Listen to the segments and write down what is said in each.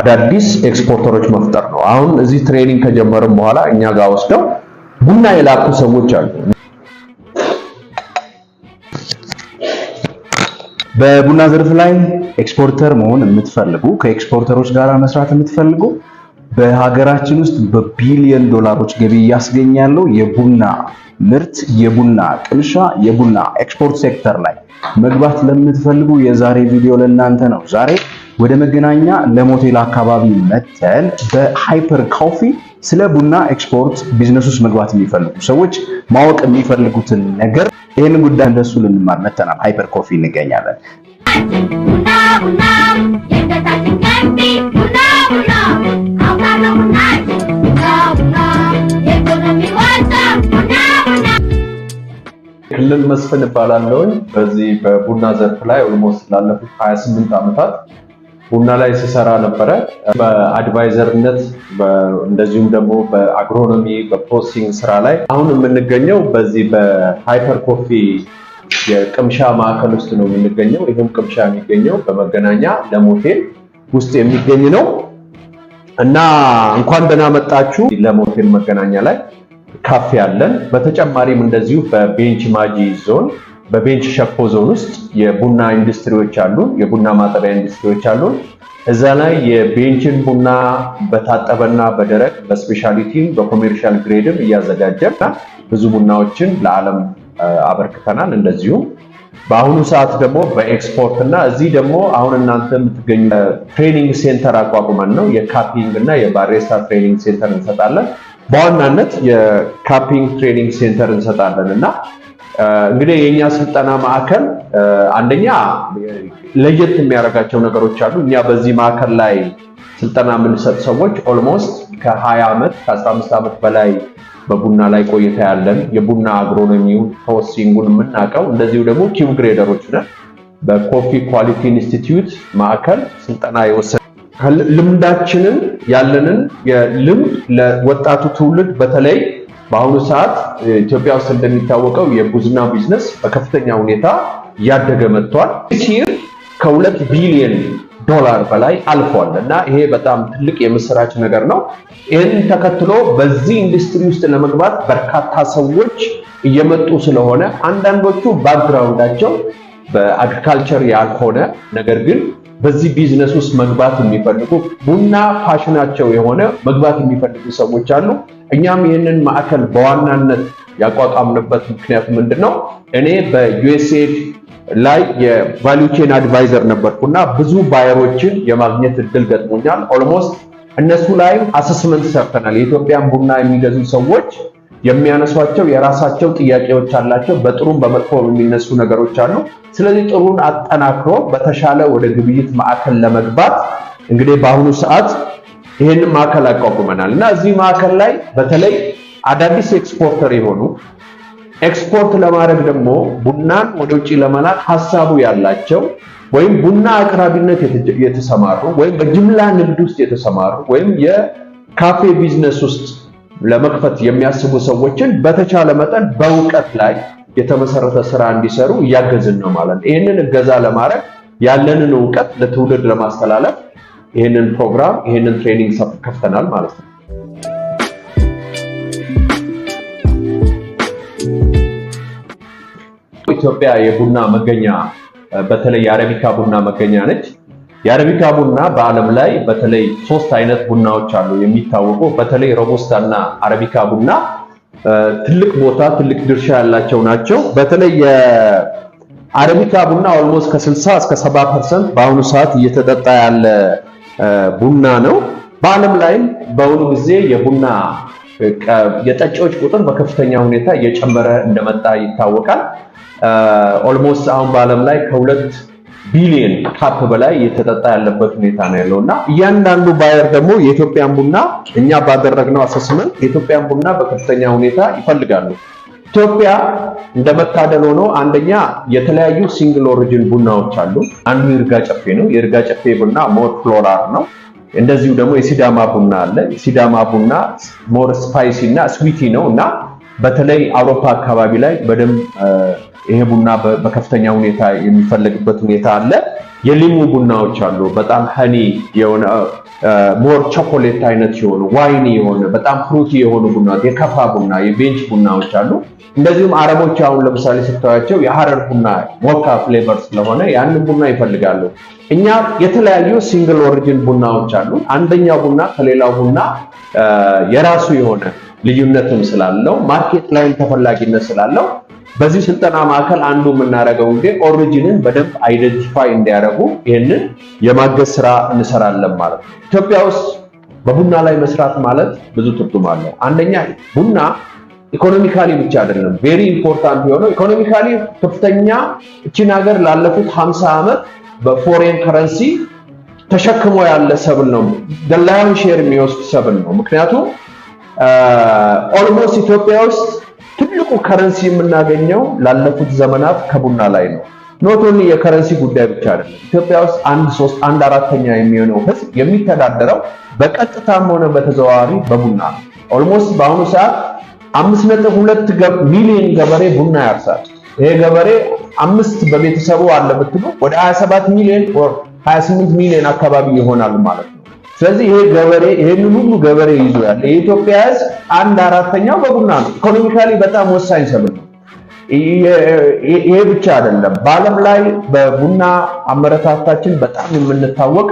አዳዲስ ኤክስፖርተሮች መፍጠር ነው። አሁን እዚህ ትሬኒንግ ከጀመረም በኋላ እኛ ጋር ወስደው ቡና የላኩ ሰዎች አሉ። በቡና ዘርፍ ላይ ኤክስፖርተር መሆን የምትፈልጉ ከኤክስፖርተሮች ጋር መስራት የምትፈልጉ በሀገራችን ውስጥ በቢሊዮን ዶላሮች ገቢ ያስገኛለው የቡና ምርት የቡና ቅምሻ የቡና ኤክስፖርት ሴክተር ላይ መግባት ለምትፈልጉ የዛሬ ቪዲዮ ለእናንተ ነው። ዛሬ ወደ መገናኛ ለሞቴል አካባቢ መተን በሃይፐር ኮፊ ስለ ቡና ኤክስፖርት ቢዝነስ ውስጥ መግባት የሚፈልጉ ሰዎች ማወቅ የሚፈልጉትን ነገር ይሄን ጉዳይ እንደሱ ልንማር መተናል። ሃይፐር ኮፊ እንገኛለን። ክልል መስፍን እባላለሁ። በዚህ በቡና ዘርፍ ላይ ኦልሞስት ላለፉት 28 ዓመታት ቡና ላይ ሲሰራ ነበረ። በአድቫይዘርነት እንደዚሁም ደግሞ በአግሮኖሚ በፕሮሰሲንግ ስራ ላይ አሁን የምንገኘው በዚህ በሃይፐር ኮፊ የቅምሻ ማዕከል ውስጥ ነው የምንገኘው። ይሄም ቅምሻ የሚገኘው በመገናኛ ለሞቴል ውስጥ የሚገኝ ነው እና እንኳን ደህና መጣችሁ ለሞቴል መገናኛ ላይ ካፌ አለን። በተጨማሪም እንደዚሁ በቤንች ማጂ ዞን በቤንች ሸኮ ዞን ውስጥ የቡና ኢንዱስትሪዎች አሉ፣ የቡና ማጠቢያ ኢንዱስትሪዎች አሉ። እዛ ላይ የቤንችን ቡና በታጠበና በደረቅ በስፔሻሊቲም በኮሜርሻል ግሬድም እያዘጋጀን ብዙ ቡናዎችን ለዓለም አበርክተናል። እንደዚሁ በአሁኑ ሰዓት ደግሞ በኤክስፖርት እና እዚህ ደግሞ አሁን እናንተ የምትገኙ ትሬኒንግ ሴንተር አቋቁመን ነው የካፒንግ እና የባሬስታ ትሬኒንግ ሴንተር እንሰጣለን። በዋናነት የካፒንግ ትሬኒንግ ሴንተር እንሰጣለን እና እንግዲህ የኛ ስልጠና ማዕከል አንደኛ ለየት የሚያደርጋቸው ነገሮች አሉ። እኛ በዚህ ማዕከል ላይ ስልጠና የምንሰጥ ሰዎች ኦልሞስት ከ20 ዓመት ከ15 ዓመት በላይ በቡና ላይ ቆይታ ያለን የቡና አግሮኖሚውን ፕሮሰሲንጉን የምናውቀው እንደዚሁ ደግሞ ኪው ግሬደሮች ነን። በኮፊ ኳሊቲ ኢንስቲትዩት ማዕከል ስልጠና የወሰደ ልምዳችንን ያለንን የልምድ ለወጣቱ ትውልድ በተለይ በአሁኑ ሰዓት ኢትዮጵያ ውስጥ እንደሚታወቀው የቡና ቢዝነስ በከፍተኛ ሁኔታ እያደገ መጥቷል። ሲር ከ2 ቢሊዮን ዶላር በላይ አልፏል እና ይሄ በጣም ትልቅ የምስራች ነገር ነው። ይህን ተከትሎ በዚህ ኢንዱስትሪ ውስጥ ለመግባት በርካታ ሰዎች እየመጡ ስለሆነ አንዳንዶቹ ባክግራውንዳቸው በአግሪካልቸር ያልሆነ ነገር ግን በዚህ ቢዝነስ ውስጥ መግባት የሚፈልጉ ቡና ፓሽናቸው የሆነ መግባት የሚፈልጉ ሰዎች አሉ። እኛም ይህንን ማዕከል በዋናነት ያቋቋምንበት ምክንያት ምንድነው? እኔ በዩኤስኤድ ላይ የቫልዩ ቼን አድቫይዘር ነበርኩና ብዙ ባየሮችን የማግኘት እድል ገጥሞኛል። ኦልሞስት እነሱ ላይም አሰስመንት ሰርተናል። የኢትዮጵያን ቡና የሚገዙ ሰዎች የሚያነሷቸው የራሳቸው ጥያቄዎች አላቸው። በጥሩም በመጥፎ የሚነሱ ነገሮች አሉ። ስለዚህ ጥሩን አጠናክሮ በተሻለ ወደ ግብይት ማዕከል ለመግባት እንግዲህ በአሁኑ ሰዓት ይሄንን ማዕከል አቋቁመናል እና እዚህ ማዕከል ላይ በተለይ አዳዲስ ኤክስፖርተር የሆኑ ኤክስፖርት ለማድረግ ደግሞ ቡናን ወደ ውጪ ለመላክ ሐሳቡ ያላቸው ወይም ቡና አቅራቢነት የተሰማሩ ወይም በጅምላ ንግድ ውስጥ የተሰማሩ ወይም የካፌ ቢዝነስ ውስጥ ለመክፈት የሚያስቡ ሰዎችን በተቻለ መጠን በእውቀት ላይ የተመሰረተ ስራ እንዲሰሩ እያገዝን ነው ማለት ነው። ይሄንን እገዛ ለማድረግ ያለንን እውቀት ለትውልድ ለማስተላለፍ ይሄንን ፕሮግራም ይሄንን ትሬኒንግ ከፍተናል ማለት ነው። ኢትዮጵያ የቡና መገኛ በተለይ የአረቢካ ቡና መገኛ ነች። የአረቢካ ቡና በዓለም ላይ በተለይ 3 አይነት ቡናዎች አሉ የሚታወቁ። በተለይ ሮቡስታ እና አረቢካ ቡና ትልቅ ቦታ ትልቅ ድርሻ ያላቸው ናቸው። በተለይ የአረቢካ ቡና ኦልሞስት ከ60 እስከ 70% በአሁኑ ሰዓት እየተጠጣ ያለ ቡና ነው። በዓለም ላይ በአሁኑ ጊዜ የቡና የጠጪዎች ቁጥር በከፍተኛ ሁኔታ እየጨመረ እንደመጣ ይታወቃል። ኦልሞስት አሁን በዓለም ላይ ከ2 ቢሊዮን ካፕ በላይ እየተጠጣ ያለበት ሁኔታ ነው ያለውና እያንዳንዱ ባየር ደግሞ የኢትዮጵያን ቡና እኛ ባደረግነው አሰስመንት የኢትዮጵያን ቡና በከፍተኛ ሁኔታ ይፈልጋሉ። ኢትዮጵያ እንደመታደል ሆኖ አንደኛ የተለያዩ ሲንግል ኦሪጂን ቡናዎች አሉ። አንዱ ይርጋ ጨፌ ነው። የይርጋ ጨፌ ቡና ሞር ፍሎራል ነው። እንደዚሁ ደግሞ የሲዳማ ቡና አለ። የሲዳማ ቡና ሞር ስፓይሲ እና ስዊቲ ነው እና በተለይ አውሮፓ አካባቢ ላይ በደንብ ይሄ ቡና በከፍተኛ ሁኔታ የሚፈልግበት ሁኔታ አለ። የሊሙ ቡናዎች አሉ። በጣም ሀኒ የሆነ ሞር ቾኮሌት አይነት የሆኑ ዋይኒ የሆነ በጣም ፍሩቲ የሆኑ ቡና የከፋ ቡና የቤንች ቡናዎች አሉ። እንደዚሁም አረቦች አሁን ለምሳሌ ስታያቸው የሐረር ቡና ሞካ ፍሌቨር ስለሆነ ያንን ቡና ይፈልጋሉ። እኛ የተለያዩ ሲንግል ኦሪጂን ቡናዎች አሉ። አንደኛው ቡና ከሌላው ቡና የራሱ የሆነ ልዩነትም ስላለው ማርኬት ላይ ተፈላጊነት ስላለው በዚህ ስልጠና ማዕከል አንዱ የምናደርገው እንግዲህ ኦሪጂንን በደንብ አይደንቲፋይ እንዲያደርጉ ይሄንን የማገዝ ስራ እንሰራለን ማለት ነው። ኢትዮጵያ ውስጥ በቡና ላይ መስራት ማለት ብዙ ትርጉም አለው። አንደኛ ቡና ኢኮኖሚካሊ ብቻ አይደለም ቬሪ ኢምፖርታንት የሆነው ኢኮኖሚካሊ ከፍተኛ እቺን ሀገር ላለፉት 50 ዓመት በፎሬን ከረንሲ ተሸክሞ ያለ ሰብል ነው። ደላውን ሼር የሚወስድ ሰብል ነው። ምክንያቱም ኦልሞስት ኢትዮጵያ ውስጥ ትልቁ ከረንሲ የምናገኘው ላለፉት ዘመናት ከቡና ላይ ነው። ኖት ኦንሊ የከረንሲ ጉዳይ ብቻ አይደለም። ኢትዮጵያ ውስጥ 1/4 የሚሆነው ህዝብ የሚተዳደረው በቀጥታም ሆነ በተዘዋዋሪ በቡና ነው። ኦልሞስት በአሁኑ ሰዓት 5.2 ሚሊዮን ገበሬ ቡና ያርሳል። ይሄ ገበሬ 5 በቤተሰቡ አለ ብትሉ ወደ 27 ሚሊዮን or 28 ሚሊዮን አካባቢ ይሆናል ማለት ነው። ስለዚህ ይሄ ገበሬ ይሄንን ሁሉ ገበሬ ይዞ ያለ የኢትዮጵያ ህዝብ 1/4 በቡና ነው። ኢኮኖሚካሊ በጣም ወሳኝ ሰብል ነው። ይሄ ብቻ አይደለም። በዓለም ላይ በቡና አመረታታችን በጣም የምንታወቅ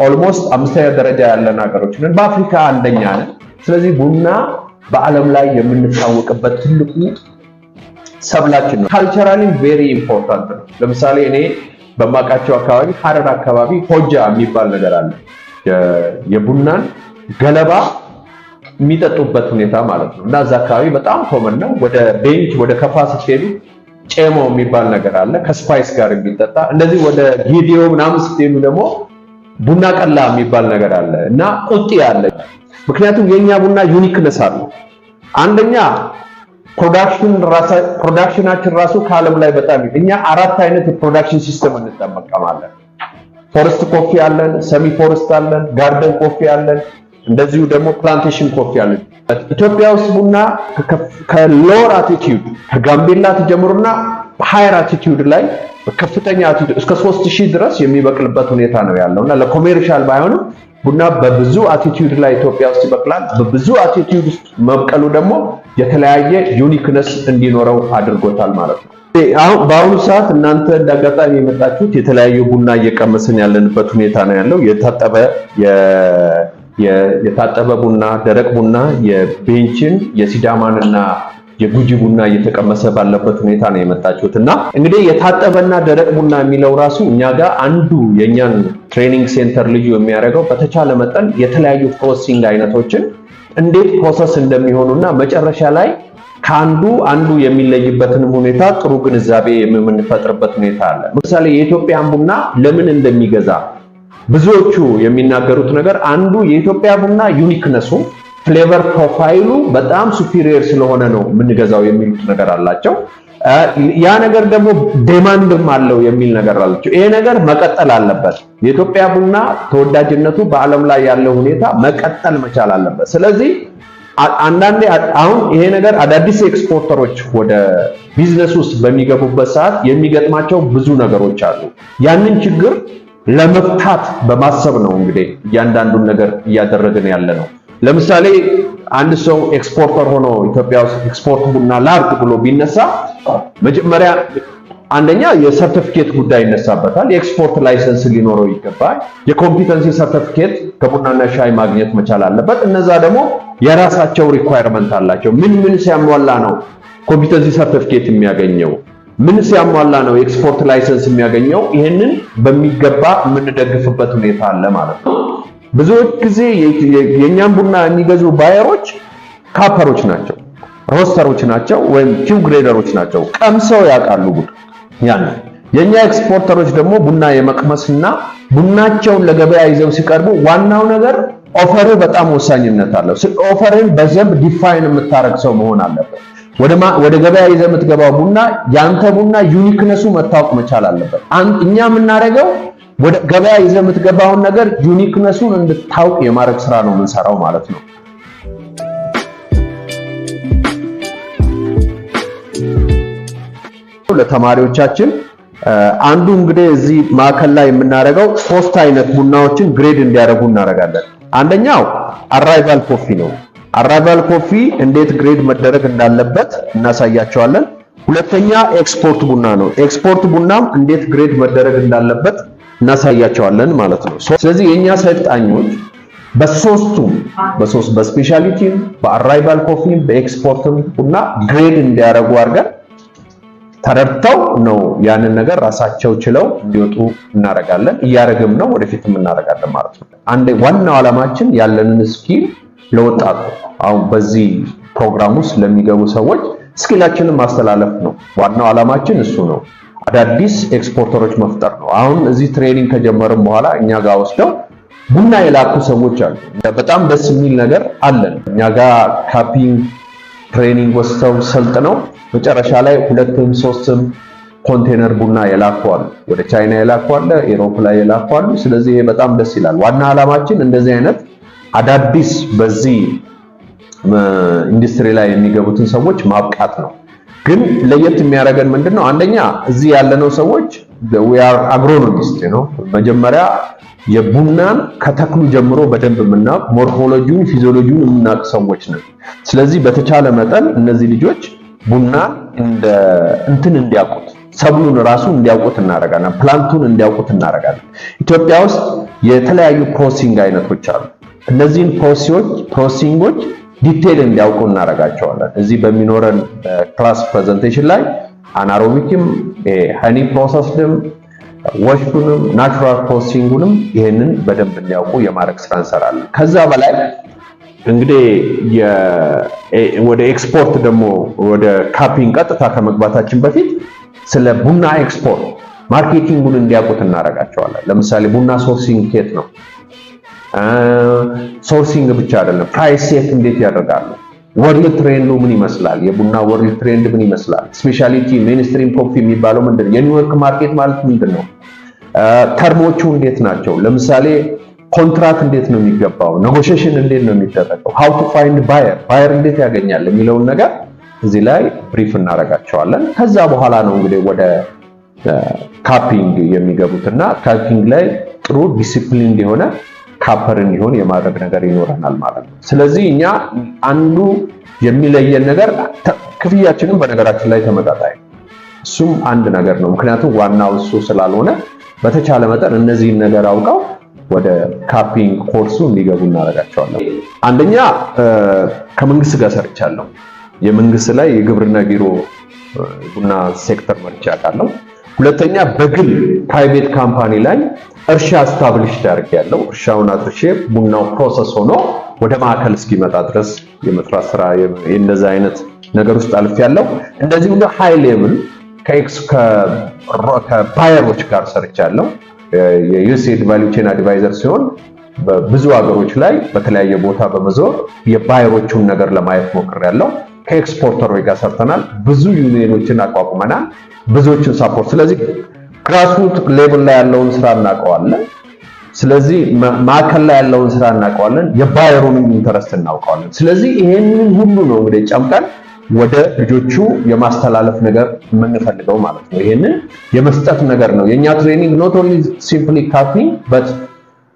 ኦልሞስት 5ኛ ደረጃ ያለን ሀገሮች ነን። በአፍሪካ አንደኛ ነን። ስለዚህ ቡና በዓለም ላይ የምንታወቅበት ትልቁ ሰብላችን ነው። ካልቸራሊ ቬሪ ኢምፖርታንት ነው። ለምሳሌ እኔ በማቃቸው አካባቢ ሐረር አካባቢ ሆጃ የሚባል ነገር አለ። የቡናን ገለባ የሚጠጡበት ሁኔታ ማለት ነው። እና እዛ አካባቢ በጣም ኮመን ነው። ወደ ቤንች ወደ ከፋ ስትሄዱ ጨሞ የሚባል ነገር አለ ከስፓይስ ጋር የሚጠጣ። እንደዚህ ወደ ጊዲዮ ምናምን ስትሄዱ ደግሞ ቡና ቀላ የሚባል ነገር አለ እና ቁጢ አለ። ምክንያቱም የኛ ቡና ዩኒክነስ አለው። አንደኛ ፕሮዳክሽናችን ራሱ ከዓለም ላይ በጣም እኛ 4 አይነት የፕሮዳክሽን ሲስተም እንጠቀማለን። ፎረስት ኮፊ አለን፣ ሰሚ ፎረስት አለን፣ ጋርደን ኮፊ አለን፣ እንደዚሁ ደግሞ ፕላንቴሽን ኮፊ አለን። ኢትዮጵያ ውስጥ ቡና ከሎወር አቲቲዩድ ከጋምቤላ ተጀምሮና ሃየር አቲቲዩድ ላይ በከፍተኛ አቲቲዩድ እስከ 3000 ድረስ የሚበቅልበት ሁኔታ ነው ያለውና ለኮሜርሻል ባይሆንም ቡና በብዙ አቲቲዩድ ላይ ኢትዮጵያ ውስጥ ይበቅላል። በብዙ አቲቲዩድ ውስጥ መብቀሉ ደግሞ የተለያየ ዩኒክነስ እንዲኖረው አድርጎታል ማለት ነው። አሁን በአሁኑ ሰዓት እናንተ እንዳጋጣሚ የመጣችሁት የተለያዩ ቡና እየቀመስን ያለንበት ሁኔታ ነው ያለው። የታጠበ ቡና፣ ደረቅ ቡና፣ የቤንችን፣ የሲዳማንና የጉጂ ቡና እየተቀመሰ ባለበት ሁኔታ ነው የመጣችሁት እና እንግዲህ የታጠበና ደረቅ ቡና የሚለው ራሱ እኛ ጋር አንዱ የኛን ትሬኒንግ ሴንተር ልዩ የሚያደርገው በተቻለ መጠን የተለያዩ ፕሮሰሲንግ አይነቶችን እንዴት ፕሮሰስ እንደሚሆኑና መጨረሻ ላይ አንዱ የሚለይበትን ሁኔታ ጥሩ ግንዛቤ የምንፈጥርበት ሁኔታ አለ። ለምሳሌ የኢትዮጵያን ቡና ለምን እንደሚገዛ ብዙዎቹ የሚናገሩት ነገር አንዱ የኢትዮጵያ ቡና ዩኒክነሱ ፍሌቨር ፕሮፋይሉ በጣም ሱፒሪየር ስለሆነ ነው የምንገዛው የሚሉት ነገር አላቸው። ያ ነገር ደግሞ ዲማንድም አለው የሚል ነገር አላቸው። ይሄ ነገር መቀጠል አለበት። የኢትዮጵያ ቡና ተወዳጅነቱ በዓለም ላይ ያለው ሁኔታ መቀጠል መቻል አለበት። ስለዚህ አንዳንዴ አሁን ይሄ ነገር አዳዲስ ኤክስፖርተሮች ወደ ቢዝነስ ውስጥ በሚገቡበት ሰዓት የሚገጥማቸው ብዙ ነገሮች አሉ። ያንን ችግር ለመፍታት በማሰብ ነው እንግዲህ እያንዳንዱን ነገር እያደረግን ያለ ነው። ለምሳሌ አንድ ሰው ኤክስፖርተር ሆኖ ኢትዮጵያ ውስጥ ኤክስፖርት ቡና ላርግ ብሎ ቢነሳ መጀመሪያ አንደኛ የሰርቲፊኬት ጉዳይ ይነሳበታል። የኤክስፖርት ላይሰንስ ሊኖረው ይገባል። የኮምፒተንሲ ሰርቲፊኬት ከቡናና ሻይ ማግኘት መቻል አለበት። እነዛ ደግሞ የራሳቸው ሪኳየርመንት አላቸው። ምን ሲያሟላ ነው ኮምፒተንሲ ሰርቲፊኬት የሚያገኘው? ምን ሲያሟላ ነው ኤክስፖርት ላይሰንስ የሚያገኘው? ይሄንን በሚገባ የምንደግፍበት ሁኔታ አለ ማለት ነው። ብዙዎች ጊዜ የኛን ቡና የሚገዙ ባየሮች ካፐሮች ናቸው፣ ሮስተሮች ናቸው፣ ወይም ኪው ግሬደሮች ናቸው። ቀምሰው ያውቃሉ ቡና። የኛ ኤክስፖርተሮች ደግሞ ቡና የመቅመስና ቡናቸውን ለገበያ ይዘው ሲቀርቡ ዋናው ነገር ኦፈር በጣም ወሳኝነት አለው። ኦፈርን በደንብ ዲፋይን የምታረግ ሰው መሆን አለበት። ወደ ገበያ ይዘህ የምትገባው ቡና ያንተ ቡና ዩኒክነሱ መታወቅ መቻል አለበት። እኛ የምናደርገው ወደ ገበያ ይዘህ የምትገባውን ነገር ዩኒክነሱን እንድታውቅ የማድረግ ስራ ነው የምንሰራው ማለት ነው። ለተማሪዎቻችን አንዱ እንግዲህ እዚህ ማዕከል ላይ የምናደርገው 3 አይነት ቡናዎችን ግሬድ እንዲያደርጉ እናደርጋለን። አንደኛው አራይቫል ኮፊ ነው። አራይቫል ኮፊ እንዴት ግሬድ መደረግ እንዳለበት እናሳያቸዋለን። ሁለተኛ ኤክስፖርት ቡና ነው። ኤክስፖርት ቡናም እንዴት ግሬድ መደረግ እንዳለበት እናሳያቸዋለን ማለት ነው። ስለዚህ የኛ ሰልጣኞች በሶስቱም በስፔሻሊቲም በአራይቫል ኮፊም በኤክስፖርትም ቡና ግሬድ እንዲያደርጉ አድርገን ተረድተው ነው ያንን ነገር ራሳቸው ችለው እንዲወጡ እናደርጋለን። እያደረግም ነው፣ ወደፊትም እናደርጋለን ማለት ነው። አንድ ዋናው ዓላማችን ያለንን ስኪል ለወጣቱ አሁን በዚህ ፕሮግራም ውስጥ ለሚገቡ ሰዎች ስኪላችንን ማስተላለፍ ነው። ዋናው ዓላማችን እሱ ነው። አዳዲስ ኤክስፖርተሮች መፍጠር ነው። አሁን እዚህ ትሬኒንግ ከጀመርን በኋላ እኛ ጋር ወስደው ቡና የላኩ ሰዎች አሉ። በጣም ደስ የሚል ነገር አለን። እኛ ጋር ካፒንግ ትሬኒንግ ወስደው ሰልጥነው መጨረሻ ላይ 2ም 3ም ኮንቴነር ቡና የላኩ አሉ። ወደ ቻይና የላኩ አለ፣ ኢሮፕ ላይ የላኩ አሉ። ስለዚህ ይሄ በጣም ደስ ይላል። ዋና ዓላማችን እንደዚህ አይነት አዳዲስ በዚህ ኢንዱስትሪ ላይ የሚገቡትን ሰዎች ማብቃት ነው። ግን ለየት የሚያደርገን ምንድነው? አንደኛ እዚህ ያለነው ሰዎች we are agronomists ነው። መጀመሪያ የቡናን ከተክሉ ጀምሮ በደንብ የምናውቅ ሞርፎሎጂውን ፊዚዮሎጂውን የምናውቅ ሰዎች ነን። ስለዚህ በተቻለ መጠን እነዚህ ልጆች ቡና እንትን እንዲያውቁት ሰብሉን ራሱ እንዲያውቁት እናደርጋለን። ፕላንቱን እንዲያውቁት እናደርጋለን። ኢትዮጵያ ውስጥ የተለያዩ ፕሮሰሲንግ አይነቶች አሉ። እነዚህን ፕሮሰሲንጎች ዲቴል እንዲያውቁ እናደርጋቸዋለን። እዚህ በሚኖረን ክላስ ፕሬዘንቴሽን ላይ አናሮቢክም ሃኒ ፕሮሰስድም ወሽቱንም ናቹራል ፕሮሰሲንጉንም ይሄንን በደንብ እንዲያውቁ የማድረግ ስራ እንሰራለን። ከዛ በላይ እንግዲህ ወደ ኤክስፖርት ደግሞ ወደ ካፒንግ ቀጥታ ከመግባታችን በፊት ስለ ቡና ኤክስፖርት ማርኬቲንጉን እንዲያውቁት እናደርጋቸዋለን። ለምሳሌ ቡና ሶርሲንግ ኬት ነው። ሶርሲንግ ብቻ አይደለም፣ ፕራይስ ሴት እንዴት ያደርጋሉ? ወርልድ ትሬንዱ ምን ይመስላል? የቡና ወርልድ ትሬንድ ምን ይመስላል? ስፔሻሊቲ ሜንስትሪም ኮፊ የሚባለው ምንድነው? የኒውዮርክ ማርኬት ማለት ምንድነው? ተርሞቹ እንዴት ናቸው? ለምሳሌ ኮንትራክት እንዴት ነው የሚገባው? ኔጎሺዬሽን እንዴት ነው የሚደረገው? ሃው ቱ ፋይንድ ባየር እንዴት ያገኛል የሚለውን ነገር እዚህ ላይ ብሪፍ እናደርጋቸዋለን። ከዛ በኋላ ነው እንግዲህ ወደ ካፒንግ የሚገቡትና ካፒንግ ላይ ጥሩ ዲሲፕሊን እንዲሆነ ካፐር እንዲሆን የማድረግ ነገር ይኖረናል ማለት ነው። ስለዚህ እኛ አንዱ የሚለየን ነገር ክፍያችንን በነገራችን ላይ ተመጣጣኝ፣ እሱም አንድ ነገር ነው። ምክንያቱም ዋናው እሱ ስላልሆነ በተቻለ መጠን እነዚህን ነገር አውቀው ወደ ካፒንግ ኮርሱ እንዲገቡ እናደርጋቸዋለን። አንደኛ ከመንግስት ጋር ሰርቻለሁ። የመንግስት ላይ የግብርና ቢሮ ቡና ሴክተር መርቻ አውቃለሁ። ሁለተኛ በግል ፕራይቬት ካምፓኒ ላይ እርሻ ስታብሊሽ አድርጌያለሁ። እርሻውን አድርሼ ቡናው ፕሮሰስ ሆኖ ወደ ማዕከል እስኪመጣ ድረስ የመስራት ስራ እንደዛ አይነት ነገር ውስጥ አልፌያለሁ። እንደዚሁም ሃይ ሌቭል ከባየሮች ጋር ሰርቻለሁ። የዩኤስኤድ ቫልዩ ቼን አድቫይዘር ሲሆን በብዙ ሀገሮች ላይ በተለያየ ቦታ በመዞር የባየሮቹን ነገር ለማየት ሞክሬያለሁ። ከኤክስፖርተሮች ጋር ሰርተናል። ብዙ ዩኒየኖችን አቋቁመናል፣ ብዙዎችን ሳፖርት። ስለዚህ ግራስሩት ሌቭል ላይ ያለውን ስራ እናውቀዋለን። ስለዚህ ማዕከል ላይ ያለውን ስራ እናውቀዋለን፣ የባየሩንም ኢንተረስት እናውቀዋለን። ስለዚህ ይሄንን ሁሉ ነው እንግዲህ ጨምቀን ወደ ልጆቹ የማስተላለፍ ነገር የምንፈልገው ማለት ነው። ይሄንን የመስጠት ነገር ነው የኛ ትሬኒንግ። ኖት ኦንሊ ሲምፕሊ ካፒንግ በት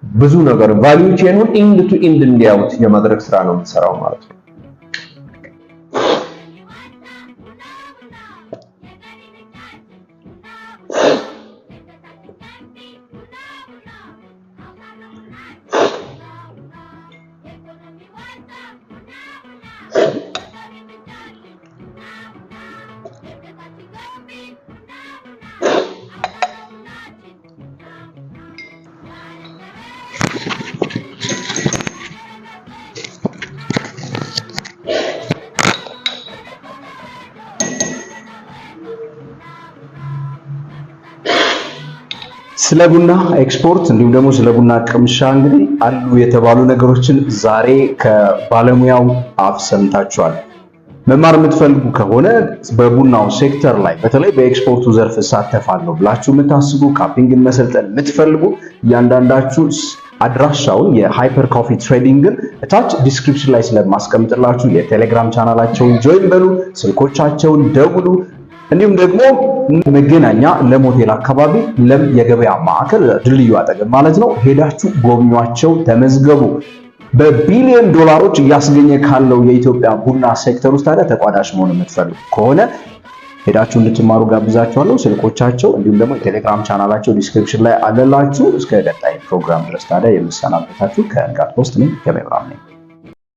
ብዙ ነገር ቫልዩ ቼኑን ኢንድ ቱ ኢንድ እንዲያዩት የማድረግ ስራ ነው የምንሰራው ማለት ነው። ስለ ቡና ኤክስፖርት እንዲሁም ደግሞ ስለ ቡና ቅምሻ እንግዲህ አሉ የተባሉ ነገሮችን ዛሬ ከባለሙያው አፍ ሰምታችኋል። መማር የምትፈልጉ ከሆነ በቡናው ሴክተር ላይ በተለይ በኤክስፖርቱ ዘርፍ እሳተፋለሁ ብላችሁ የምታስቡ ካፒንግን መሰልጠን የምትፈልጉ እያንዳንዳችሁ አድራሻውን የሃይፐር ኮፊ ትሬዲንግን እታች ዲስክሪፕሽን ላይ ስለማስቀምጥላችሁ የቴሌግራም ቻናላቸውን ጆይን በሉ፣ ስልኮቻቸውን ደውሉ። እንዲሁም ደግሞ መገናኛ ለም ሆቴል አካባቢ ለም የገበያ ማዕከል ድልድዩ አጠገብ ማለት ነው። ሄዳችሁ ጎብኟቸው፣ ተመዝገቡ። በቢሊዮን ዶላሮች እያስገኘ ካለው የኢትዮጵያ ቡና ሴክተር ውስጥ ታዲያ ተቋዳሽ መሆን የምትፈልጉ ከሆነ ሄዳችሁ እንድትማሩ ጋብዛችኋለሁ። ስልኮቻቸው እንዲሁም ደግሞ የቴሌግራም ቻናላቸው ዲስክሪፕሽን ላይ አለላችሁ። እስከ ቀጣይ ፕሮግራም ድረስ ታዲያ የምሰናበታችሁ ከንቃት ፖስት ነኝ። ገበያ ብርሃን ነኝ።